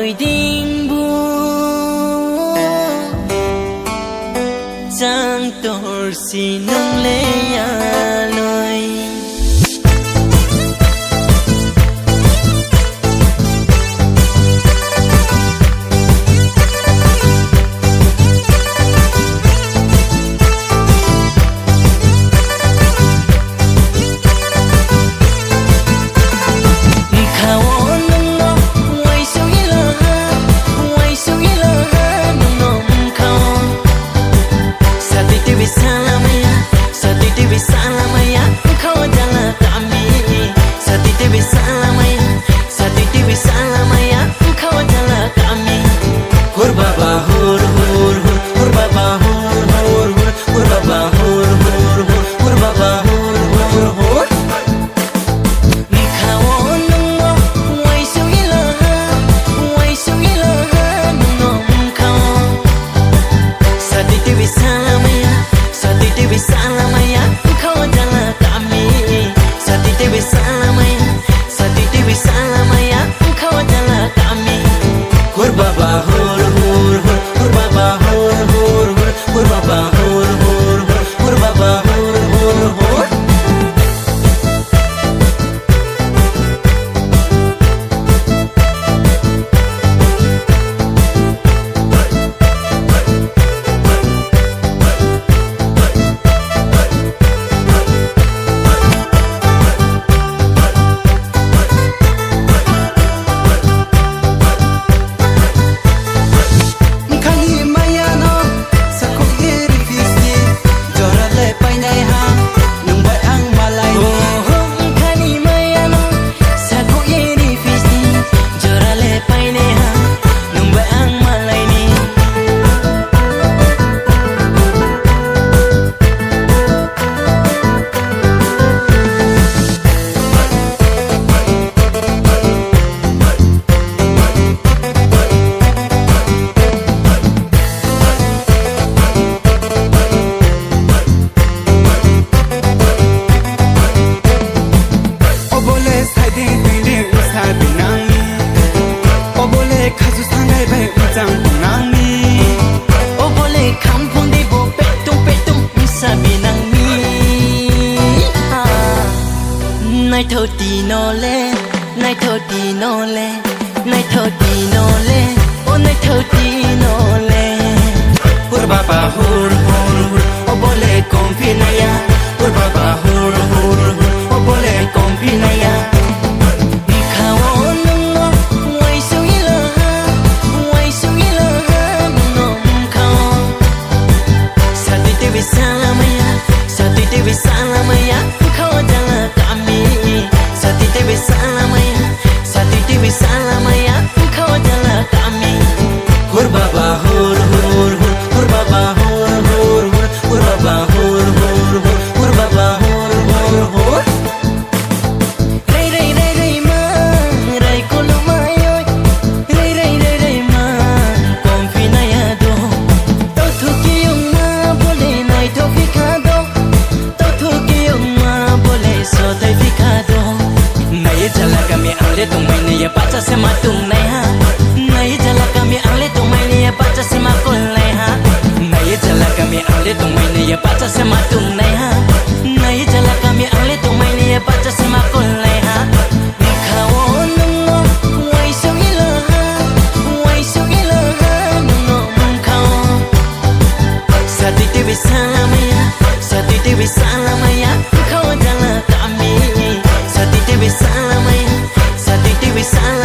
lối đinh bu giang tổ xì nông lê lối nay thơ tì nô lê nay thơ tì nô lê nay thơ tì nô lê ô nay thơ tì nô lê hur baba hur hur hur ô bole con pinaya hur baba hur hur hur ô bole con pinaya baca sema tung nai ha nai jala kami ale tung mai ni baca sema kol nai ha nai jala kami ale tung mai ni baca sema tung nai ha nai jala kami ale tung mai ni baca sema kol nai ha khawo nungo wai so ila ha nungo khawo sati dewi salamaya khawo jala kami sati dewi salamaya sati dewi salamaya